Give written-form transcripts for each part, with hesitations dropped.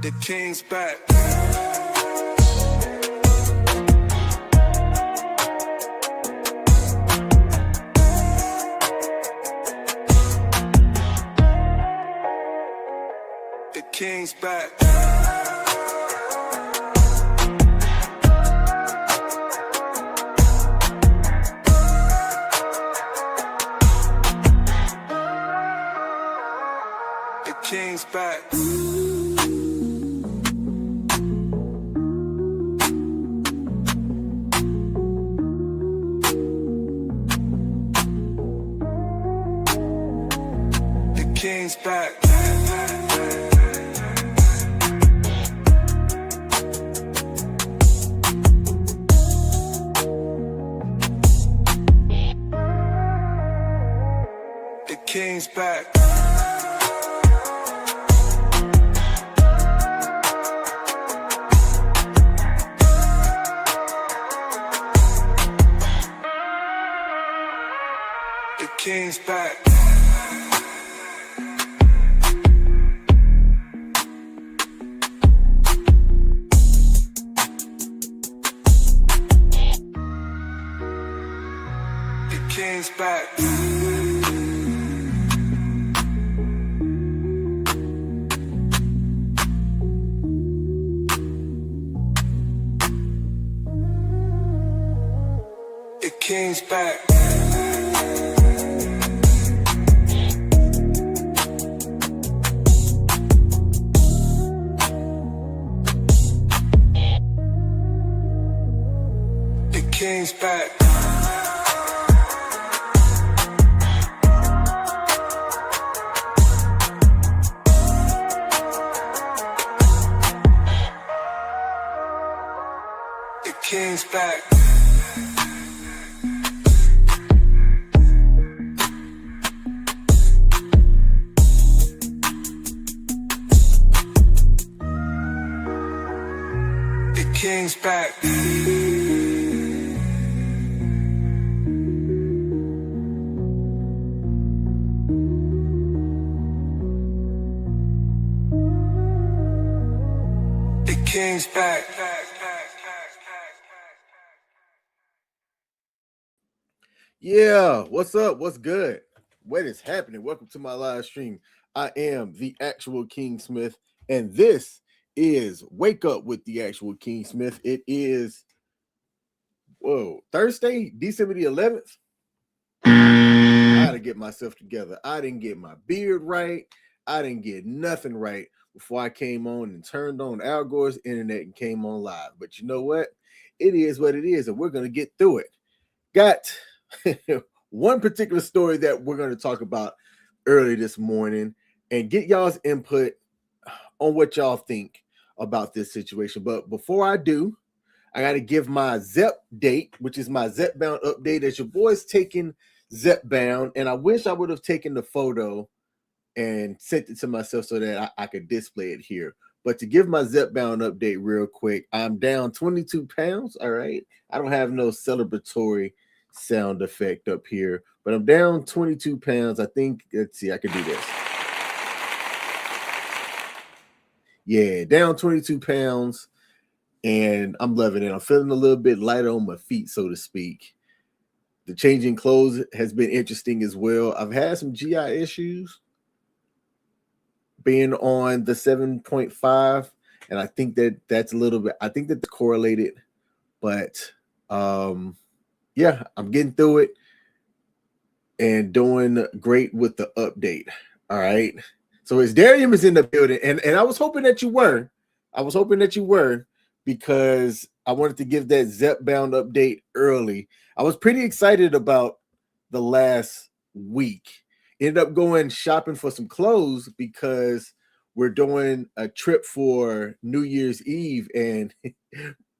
The King's back. The King's back. The King's back. The King's back. The King's back. The King's back. The King's back. The King's back. The King's back. The King's back. The King's back. The King's back. Yeah, what's up? What's good? What is happening? Welcome to my live stream. I am the actual King Smith, and this is Wake Up with the Actual King Smith. It is Thursday, December the 11th. I gotta get myself together. I didn't get my beard right. I didn't get nothing right before I came on and turned on Al Gore's internet and came on live. But you know what? It is what it is, and we're gonna get through it. Got one particular story that we're going to talk about early this morning and get y'all's input on what y'all think about this situation. But before I do, I got to give my ZEP date, which is my ZEP bound update, as your boy's taking ZEP bound. And I wish I would have taken the photo and sent it to myself so that I could display it here. But to give my ZEP bound update real quick, I'm down 22 pounds. All right. I don't have no celebratory sound effect up here, but I'm down 22 pounds. I think, let's see, I can do this. Yeah, down 22 pounds, and I'm loving it. I'm feeling a little bit lighter on my feet, so to speak. The changing clothes has been interesting as well. I've had some GI issues being on the 7.5, and I think that's a little bit, I think that's correlated, but yeah, I'm getting through it and doing great with the update. All right. So as Darium is in the building, and I was hoping that you were. I was hoping that you were, because I wanted to give that ZEP bound update early. I was pretty excited about the last week. Ended up going shopping for some clothes because we're doing a trip for New Year's Eve, and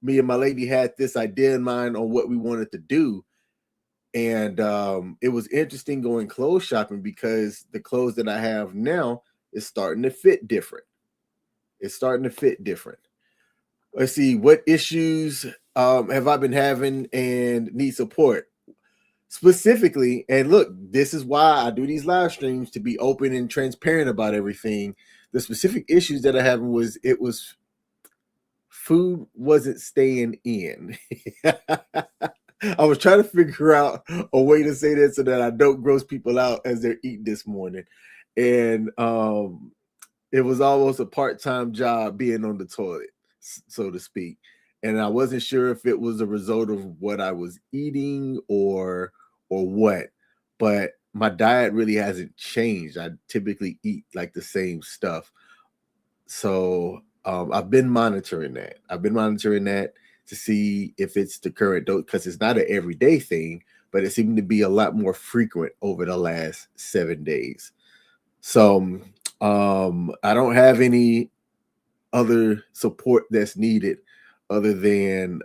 me and my lady had this idea in mind on what we wanted to do. And it was interesting going clothes shopping because the clothes that I have now is starting to fit different. It's starting to fit different. Let's see, what issues have I been having and need support? Specifically, and look, this is why I do these live streams, to be open and transparent about everything. The specific issues that I had was food wasn't staying in. I was trying to figure out a way to say that so that I don't gross people out as they're eating this morning. And it was almost a part-time job being on the toilet, so to speak. And I wasn't sure if it was a result of what I was eating or what. But my diet really hasn't changed. I typically eat like the same stuff. So I've been monitoring that. To see if it's the current dose, because it's not an everyday thing, but it seemed to be a lot more frequent over the last 7 days. So I don't have any other support that's needed other than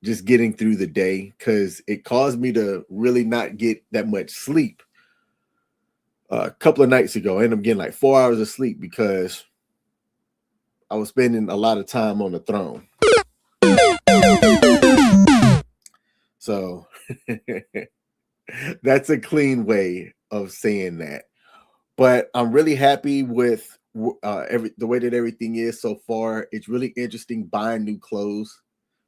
just getting through the day, because it caused me to really not get that much sleep. A couple of nights ago, I ended up getting like 4 hours of sleep because I was spending a lot of time on the throne. So that's a clean way of saying that. But I'm really happy with the way that everything is so far. It's really interesting buying new clothes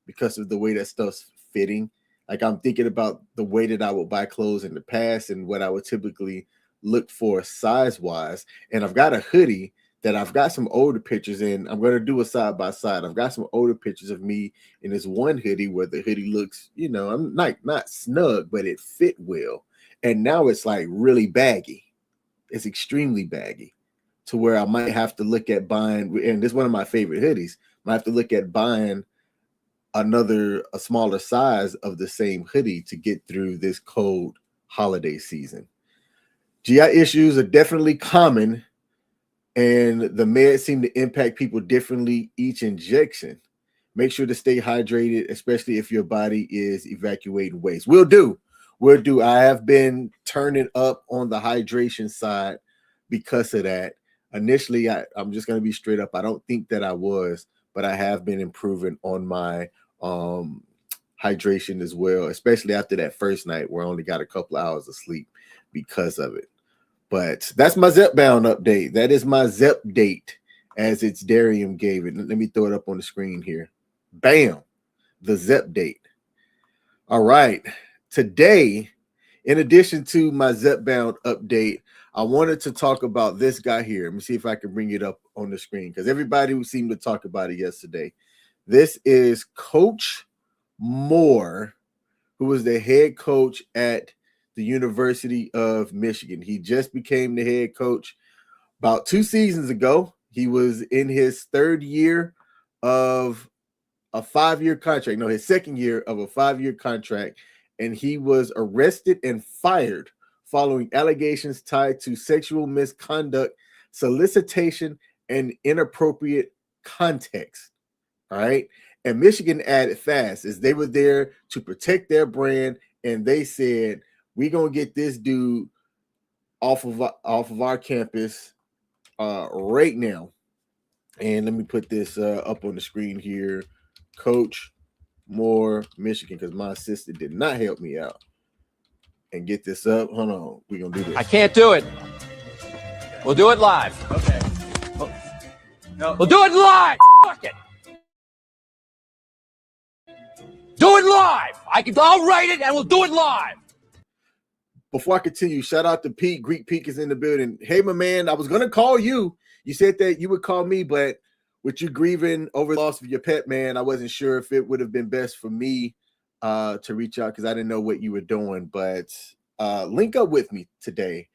because of the way that stuff's fitting. Like, I'm thinking about the way that I would buy clothes in the past and what I would typically look for size-wise. And I've got a hoodie that I've got some older pictures in. I'm going to do a side-by-side. I've got some older pictures of me in this one hoodie where the hoodie looks, I'm not snug, but it fit well. And now it's like really baggy. It's extremely baggy to where I might have to look at buying, and this is one of my favorite hoodies, might have to look at buying a smaller size of the same hoodie to get through this cold holiday season. GI issues are definitely common, and the meds seem to impact people differently each injection. Make sure to stay hydrated, especially if your body is evacuating waste. Will do. I have been turning up on the hydration side because of that. Initially, I'm just going to be straight up. I don't think that I was, but I have been improving on my hydration as well, especially after that first night where I only got a couple hours of sleep because of it. But that's my Zepbound update. That is my Zep date, as it's Darium gave it. Let me throw it up on the screen here. Bam, the Zep date. All right. Today, in addition to my Zepbound update, I wanted to talk about this guy here. Let me see if I can bring it up on the screen, because everybody who seemed to talk about it yesterday. This is Coach Moore, who was the head coach at the University of Michigan. He just became the head coach about 2 seasons ago. He was in his third year of a 5-year contract. No, his second year of a 5-year contract. And he was arrested and fired following allegations tied to sexual misconduct, solicitation, and inappropriate context. All right. And Michigan added fast, as they were there to protect their brand. And they said, we're going to get this dude off of our campus right now. And let me put this up on the screen here. Coach Moore, Michigan, because my assistant did not help me out. And get this up. Hold on. We're going to do this. I can't do it. We'll do it live. Okay. No. We'll do it live. Fuck it. Do it live. I'll write it and we'll do it live. Before I continue, shout out to Pete. Greek Pete is in the building. Hey, my man, I was going to call you. You said that you would call me, but with you grieving over the loss of your pet, man, I wasn't sure if it would have been best for me to reach out, because I didn't know what you were doing. But link up with me today.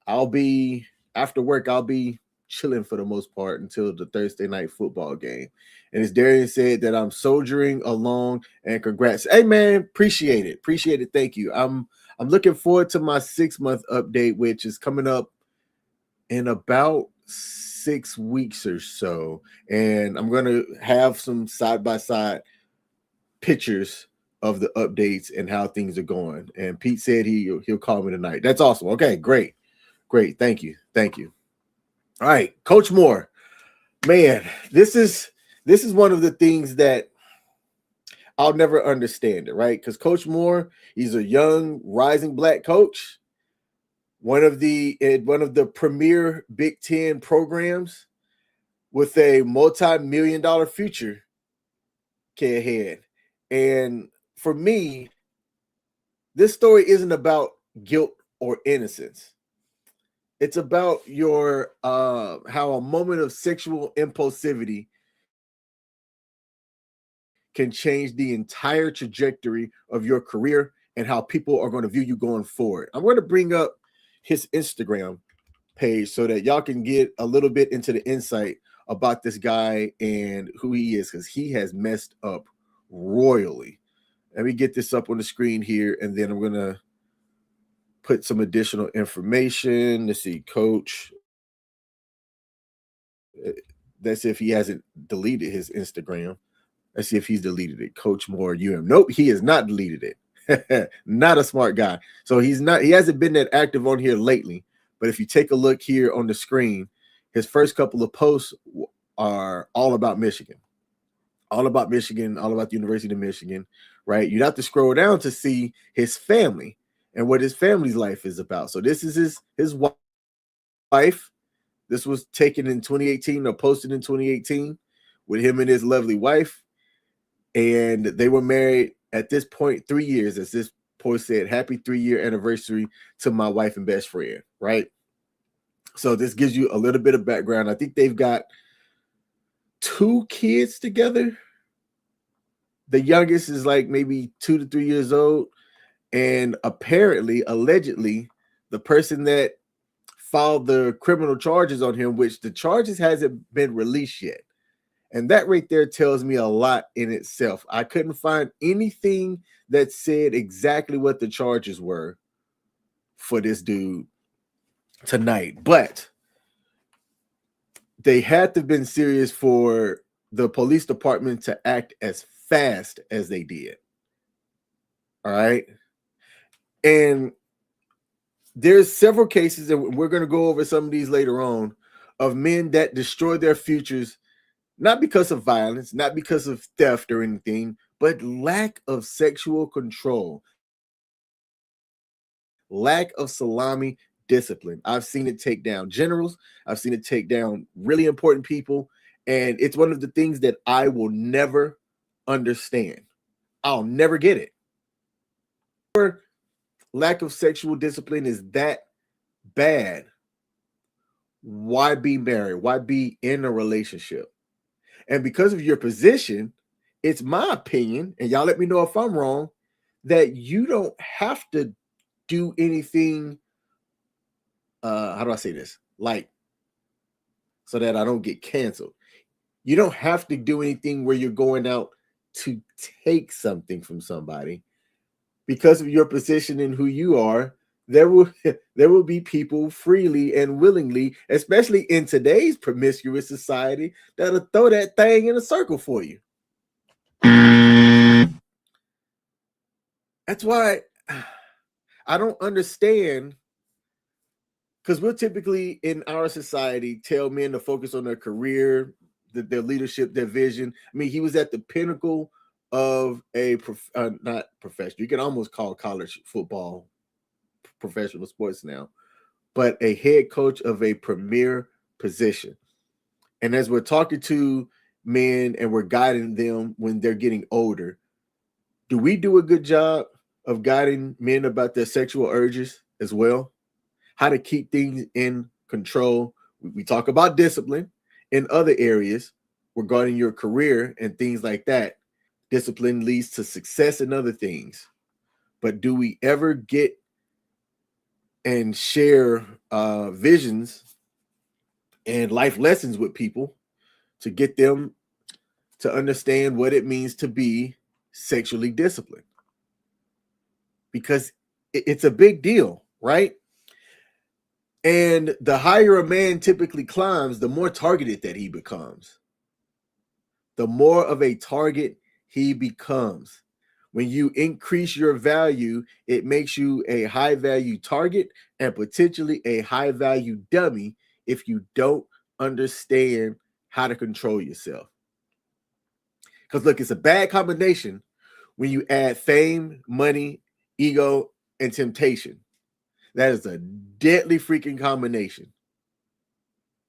I'll be, after work, I'll be chilling for the most part until the Thursday night football game. And as Darian said, that I'm soldiering along, and congrats. Hey, man, appreciate it. Thank you. I'm looking forward to my 6-month update, which is coming up in about 6 weeks or so. And I'm going to have some side-by-side pictures of the updates and how things are going. And Pete said he'll call me tonight. That's awesome. Okay, great. Thank you. All right, Coach Moore. Man, this is one of the things that I'll never understand it, right? Because Coach Moore, he's a young, rising black coach. one of the premier Big Ten programs with a multi-million-dollar future ahead. And for me, this story isn't about guilt or innocence. It's about your how a moment of sexual impulsivity can change the entire trajectory of your career and how people are going to view you going forward. I'm going to bring up his Instagram page so that y'all can get a little bit into the insight about this guy and who he is, because he has messed up royally. Let me get this up on the screen here, and then I'm going to put some additional information. Let's see, coach. That's if he hasn't deleted his Instagram. Let's see if he's deleted it. Coach Moore UM. Nope, he has not deleted it. Not a smart guy. So he hasn't been that active on here lately. But if you take a look here on the screen, his first couple of posts are all about Michigan. All about Michigan, all about the University of Michigan, right? You'd have to scroll down to see his family and what his family's life is about. So this is his wife. This was taken in 2018 or posted in 2018 with him and his lovely wife. And they were married at this point 3 years, as this post said, happy 3-year anniversary to my wife and best friend, right? So this gives you a little bit of background. I think they've got 2 kids together. The youngest is like maybe 2 to 3 years old. And apparently, allegedly, the person that filed the criminal charges on him, which the charges hasn't been released yet. And that right there tells me a lot in itself. I couldn't find anything that said exactly what the charges were for this dude tonight. But they had to have been serious for the police department to act as fast as they did. All right. And there's several cases, and we're going to go over some of these later on, of men that destroy their futures, not because of violence, not because of theft or anything, but lack of sexual control, lack of salami discipline. I've seen it take down generals. I've seen it take down really important people. And it's one of the things that I will never understand. I'll never get it. Lack of sexual discipline is that bad. Why be married? Why be in a relationship? And because of your position, it's my opinion, and y'all let me know if I'm wrong, that you don't have to do anything. How do I say this? Like, so that I don't get canceled. You don't have to do anything where you're going out to take something from somebody. Because of your position and who you are, there will be people freely and willingly, especially in today's promiscuous society, that'll throw that thing in a circle for you. That's why I don't understand, because we'll typically in our society tell men to focus on their career, their leadership, their vision. I mean, he was at the pinnacle of a not professional. You can almost call college football professional sports now, but a head coach of a premier position. And as we're talking to men and we're guiding them when they're getting older, do we do a good job of guiding men about their sexual urges as well? How to keep things in control. We talk about discipline in other areas regarding your career and things like that. Discipline leads to success in other things. But do we ever get and share visions and life lessons with people to get them to understand what it means to be sexually disciplined? Because it's a big deal, right? And the higher a man typically climbs, the more targeted that he becomes. The more of a target he becomes. When you increase your value, it makes you a high value target and potentially a high value dummy if you don't understand how to control yourself. Because look, it's a bad combination when you add fame, money, ego, and temptation. That is a deadly freaking combination.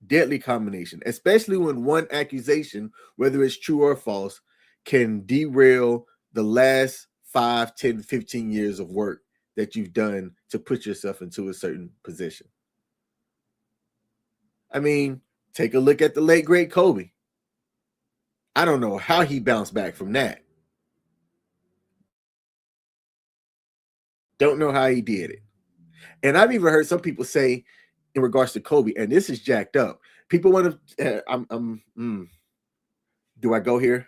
Deadly combination, especially when one accusation, whether it's true or false, can derail the last 5, 10, 15 years of work that you've done to put yourself into a certain position. I mean, take a look at the late, great Kobe. I don't know how he bounced back from that. Don't know how he did it. And I've even heard some people say, in regards to Kobe, and this is jacked up. People want to. Do I go here?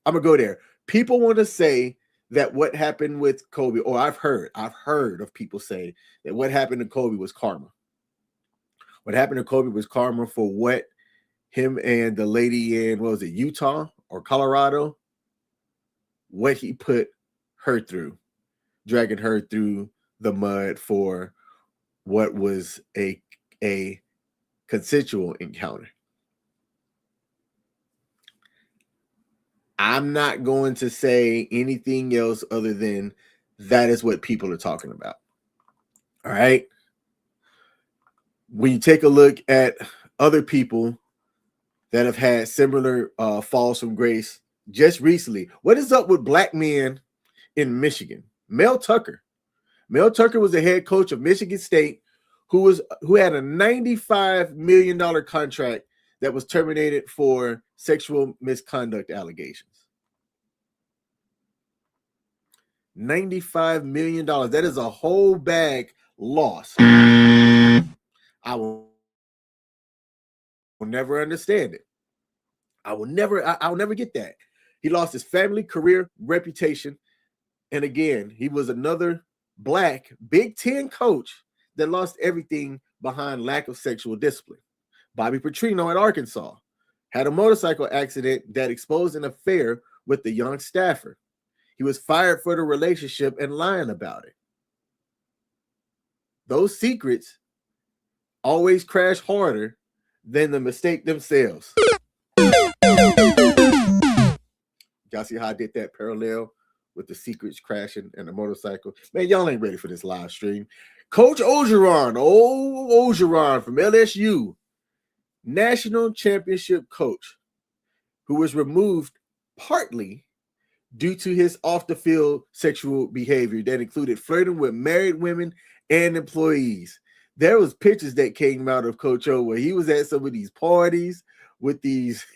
I'm gonna go there. People want to say that what happened with Kobe, or I've heard of people say that what happened to Kobe was karma. What happened to Kobe was karma for what him and the lady in, what was it, Utah or Colorado, what he put her through, dragging her through the mud for what was a consensual encounter. I'm not going to say anything else other than that is what people are talking about. All right. When you take a look at other people that have had similar falls from grace just recently, what is up with black men in Michigan? Mel Tucker. Mel Tucker was the head coach of Michigan State, who had a $95 million contract that was terminated for sexual misconduct allegations. $95 million. That is a whole bag loss. I will never understand it. I'll never get that. He lost his family, career, reputation. And again, he was another black Big Ten coach that lost everything behind lack of sexual discipline. Bobby Petrino at Arkansas had a motorcycle accident that exposed an affair with the young staffer. He was fired for the relationship and lying about it. Those secrets always crash harder than the mistake themselves. Y'all see how I did that parallel with the secrets crashing and the motorcycle? Man, y'all ain't ready for this live stream. Coach Orgeron, Orgeron from LSU, national championship coach, who was removed partly due to his off-the-field sexual behavior that included flirting with married women and employees. There was pictures that came out of Coach O where he was at some of these parties with these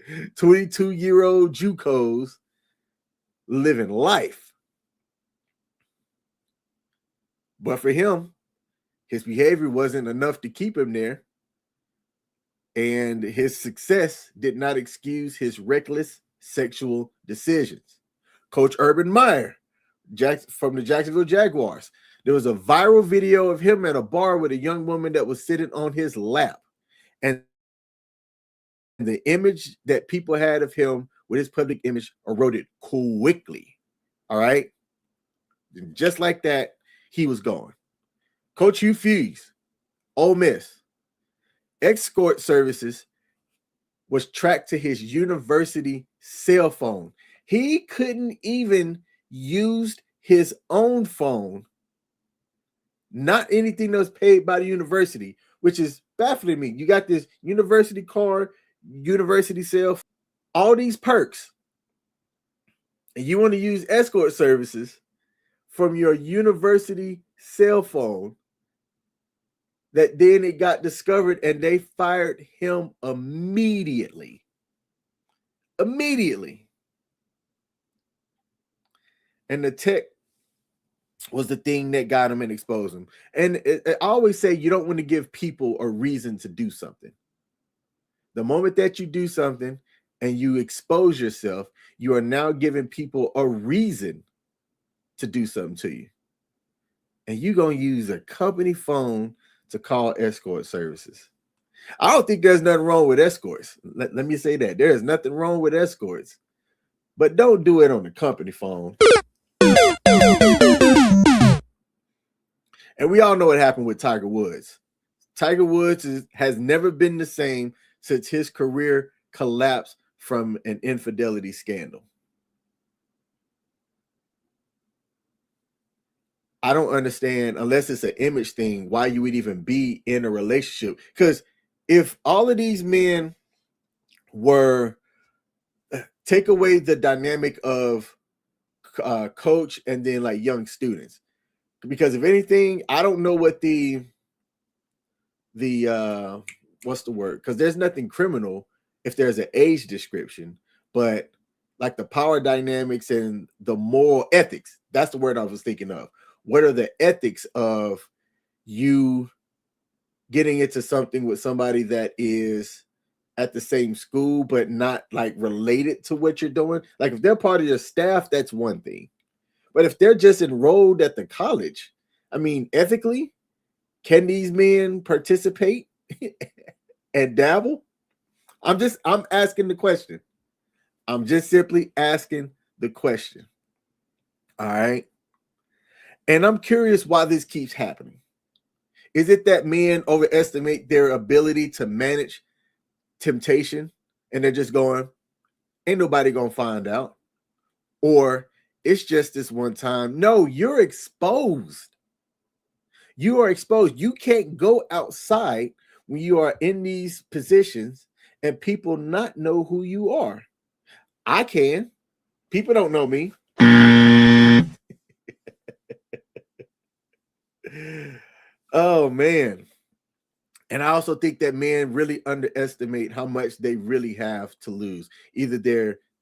22-year-old JUCOs living life. But for him, his behavior wasn't enough to keep him there. And his success did not excuse his reckless sexual decisions. Coach Urban Meyer from the Jacksonville Jaguars. There was a viral video of him at a bar with a young woman that was sitting on his lap. And the image that people had of him with his public image eroded quickly. All right. And just like that, he was gone. Coach Hugh Freeze, Ole Miss. Escort services was tracked to his university cell phone. He couldn't even use his own phone, not anything that was paid by the university, which is baffling me. You got this university card, university cell phone, all these perks, and you want to use escort services from your university cell phone, that then it got discovered and they fired him immediately. Immediately. And the tech was the thing that got him and exposed him. And I always say you don't want to give people a reason to do something. The moment that you do something and you expose yourself, you are now giving people a reason to do something to you. And you're going to use a company phone to call escort services. I don't think there's nothing wrong with escorts. Let me say that. There is nothing wrong with escorts. But don't do it on the company phone. And we all know what happened with Tiger Woods. Tiger Woods has never been the same since his career collapsed from an infidelity scandal. I don't understand, unless it's an image thing, why you would even be in a relationship. Because if all of these men were, take away the dynamic of coach and then like young students, because if anything, I don't know what the what's the word? Because there's nothing criminal if there's an age description, but like the power dynamics and the moral ethics, that's the word I was thinking of. What are the ethics of you getting into something with somebody that is at the same school but not like related to what you're doing? Like if they're part of your staff, that's one thing. But if they're just enrolled at the college, I mean, ethically, can these men participate and dabble? I'm asking the question. I'm just simply asking the question. All right. And I'm curious why this keeps happening. Is it that men overestimate their ability to manage temptation and they're just going, ain't nobody gonna find out? Or it's just this one time? No, you're exposed. You are exposed. You can't go outside when you are in these positions and people not know who you are. I can. People don't know me. Oh man. And I also think that men really underestimate how much they really have to lose. Either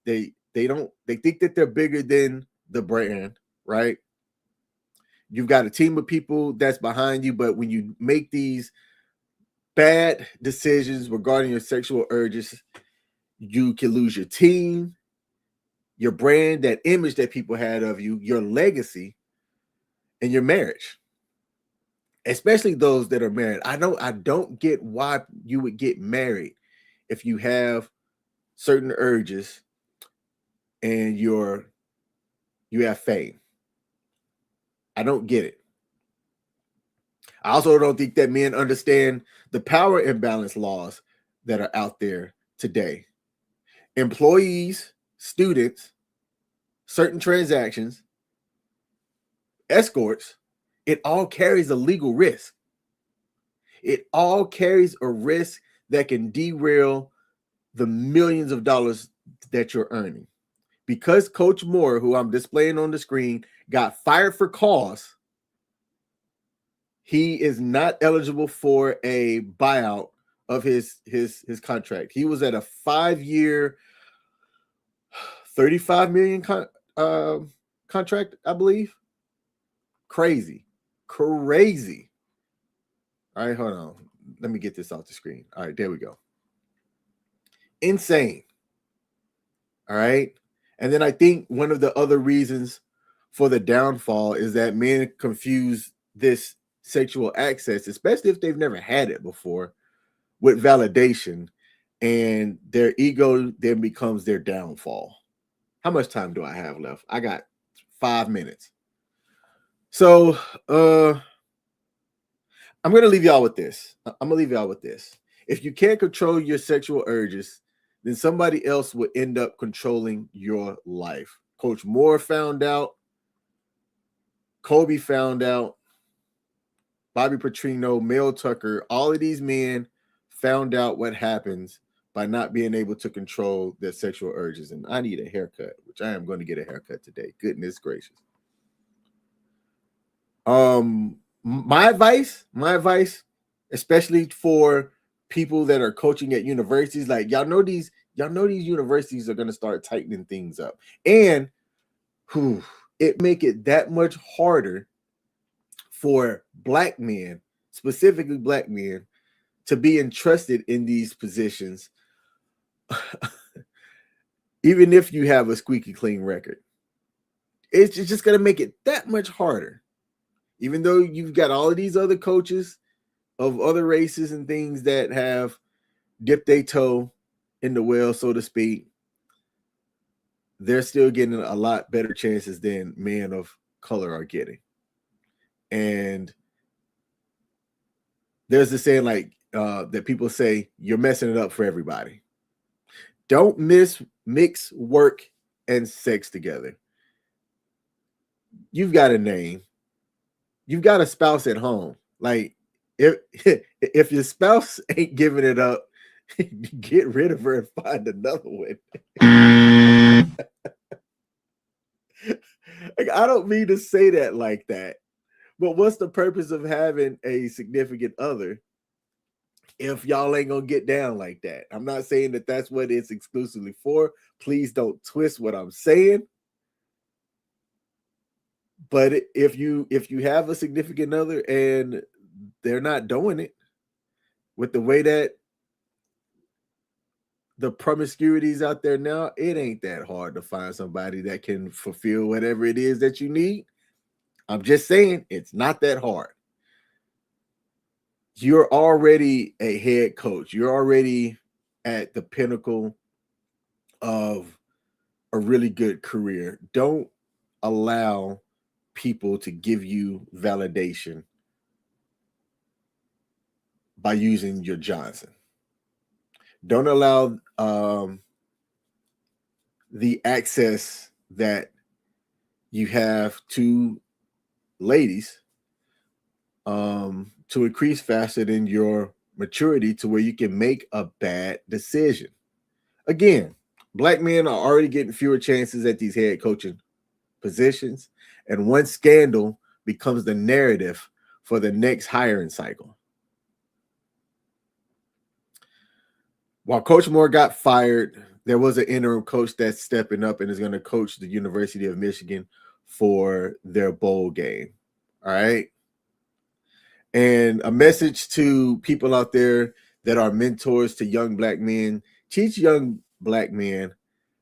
they think that they're bigger than the brand, right? You've got a team of people that's behind you, but when you make these bad decisions regarding your sexual urges, you can lose your team, your brand, that image that people had of you, your legacy, and your marriage. Especially those that are married. I don't get why you would get married if you have certain urges and you have fame. I don't get it. I also don't think that men understand the power imbalance laws that are out there today. Employees, students, certain transactions, escorts, it all carries a legal risk. It all carries a risk that can derail the millions of dollars that you're earning. Because Coach Moore, who I'm displaying on the screen, got fired for cause, he is not eligible for a buyout of his contract. He was at a 5-year, $35 million contract, I believe. Crazy. All right, hold on. Let me get this off the screen. All right, there we go. Insane. All right. And then I think one of the other reasons for the downfall is that men confuse this sexual access, especially if they've never had it before, with validation, and their ego then becomes their downfall. How much time do I have left? I got 5 minutes. So I'm going to leave y'all with this. If you can't control your sexual urges, then somebody else will end up controlling your life. Coach Moore found out. Kobe found out. Bobby Petrino, Mel Tucker, all of these men found out what happens by not being able to control their sexual urges. And I need a haircut, which I am going to get a haircut today. Goodness gracious. My advice, especially for people that are coaching at universities, like y'all know these universities are going to start tightening things up, and it make it that much harder for black men, specifically black men, to be entrusted in these positions, even if you have a squeaky clean record. It's just going to make it that much harder. Even though you've got all of these other coaches of other races and things that have dipped their toe in the well, so to speak, they're still getting a lot better chances than men of color are getting. And there's this saying like that people say, you're messing it up for everybody. Don't mix work and sex together. You've got a name. you've got a spouse at home. Like if if your spouse ain't giving it up, get rid of her and find another one. Like, I don't mean to say that like that, but what's the purpose of having a significant other if y'all ain't gonna get down like that? I'm not saying that that's what it's exclusively for. Please don't twist what I'm saying. But if you have a significant other and they're not doing it with the way that the promiscuities out there now, it ain't that hard to find somebody that can fulfill whatever it is that you need. I'm just saying it's not that hard. You're already a head coach. You're already at the pinnacle of a really good career. Don't allow people to give you validation by using your Johnson. Don't allow the access that you have to ladies to increase faster than your maturity to where you can make a bad decision. Again, black men are already getting fewer chances at these head coaching positions, and one scandal becomes the narrative for the next hiring cycle. While Coach Moore got fired, there was an interim coach that's stepping up and is going to coach the University of Michigan for their bowl game. All right. And a message to people out there that are mentors to young black men: teach young black men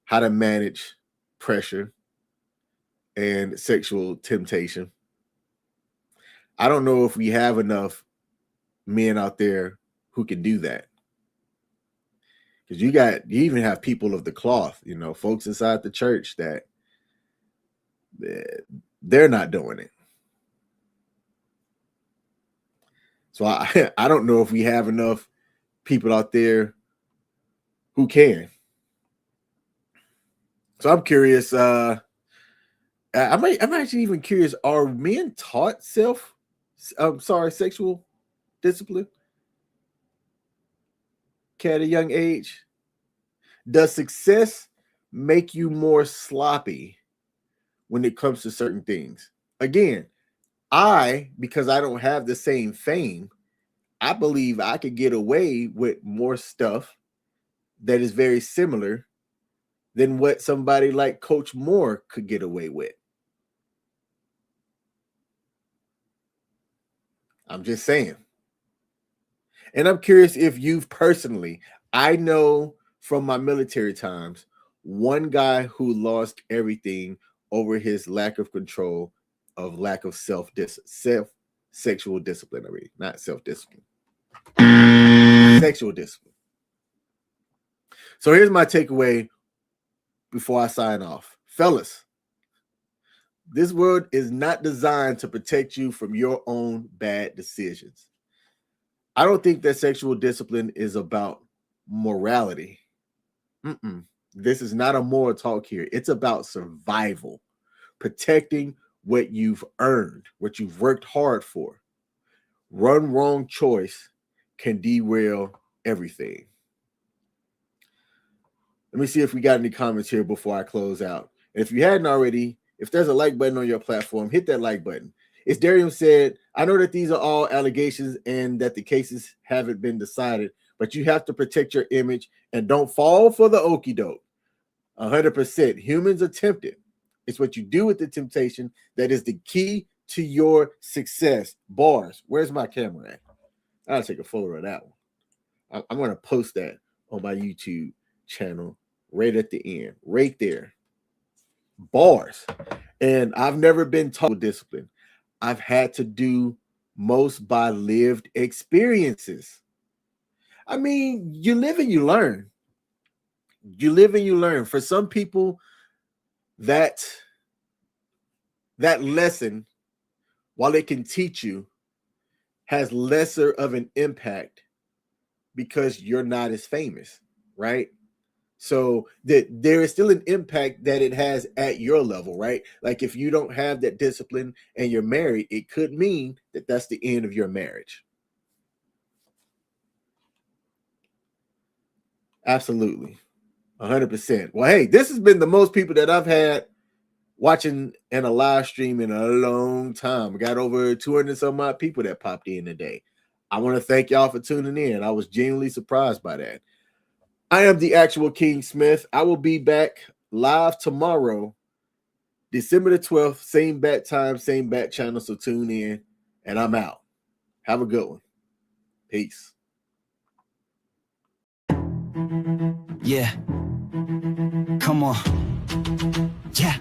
how to manage pressure and sexual temptation. I don't know if we have enough men out there who can do that. Because you even have people of the cloth, folks inside the church that they're not doing it. So I don't know if we have enough people out there who can. So I'm curious. I'm actually even curious. Are men taught sexual discipline at a young age? Does success make you more sloppy when it comes to certain things? Again, because I don't have the same fame, I believe I could get away with more stuff that is very similar than what somebody like Coach Moore could get away with. I'm just saying. And I'm curious if you've personally, I know from my military times, one guy who lost everything over his lack of control, of lack of sexual discipline. Not self-discipline. Sexual discipline. So here's my takeaway before I sign off. Fellas, this world is not designed to protect you from your own bad decisions. I don't think that sexual discipline is about morality. This is not a moral talk here. It's about survival, protecting what you've earned, what you've worked hard for. One wrong choice can derail everything. Let me see if we got any comments here before I close out. And if you hadn't already, if there's a like button on your platform, hit that like button. As Darian said, I know that these are all allegations and that the cases haven't been decided, but you have to protect your image and don't fall for the okie doke. 100%. Humans are tempted. It's what you do with the temptation that is the key to your success. Bars. Where's my camera at? I'll take a photo of that one. I'm going to post that on my YouTube channel right at the end, right there. Bars. And I've never been taught discipline. I've had to do most by lived experiences. I mean, you live and you learn. You live and you learn. For some people, that lesson, while it can teach you, has lesser of an impact because you're not as famous, right? So that there is still an impact that it has at your level, right? Like if you don't have that discipline and you're married, it could mean that that's the end of your marriage. Absolutely. 100%. Well, hey, this has been the most people that I've had watching in a live stream in a long time. We got over 200 some odd people that popped in today. I want to thank y'all for tuning in. I was genuinely surprised by that. I am the actual King Smith. I will be back live tomorrow, December the 12th, same bat time, same bat channel. So tune in, and I'm out. Have a good one. Peace. Yeah. Come on. Yeah.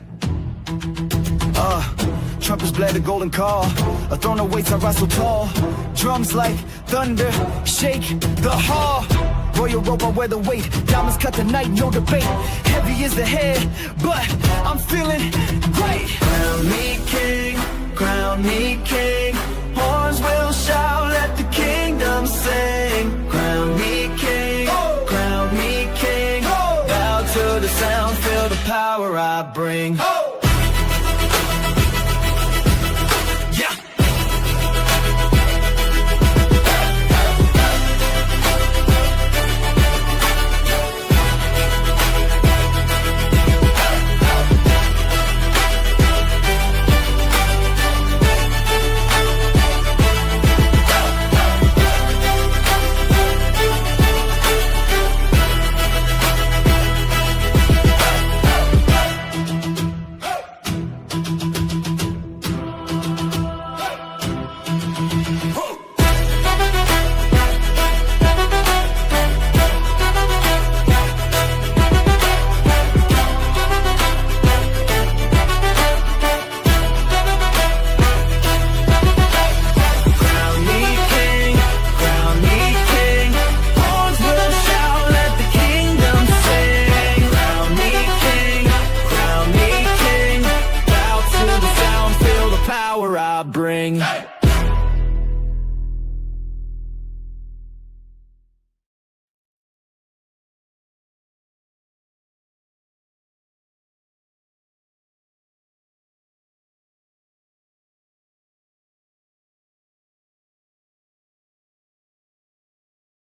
Trumpets blare the golden call. A throne awaits, I rise so tall. Drums like thunder, shake the hall. Royal robe, I wear the weight. Diamonds cut the night, no debate. Heavy is the head, but I'm feeling great. Crown me king, crown me king. Horns will shout, let the kingdom sing. Crown me king, crown me king. Bow to the sound, feel the power I bring. I bring.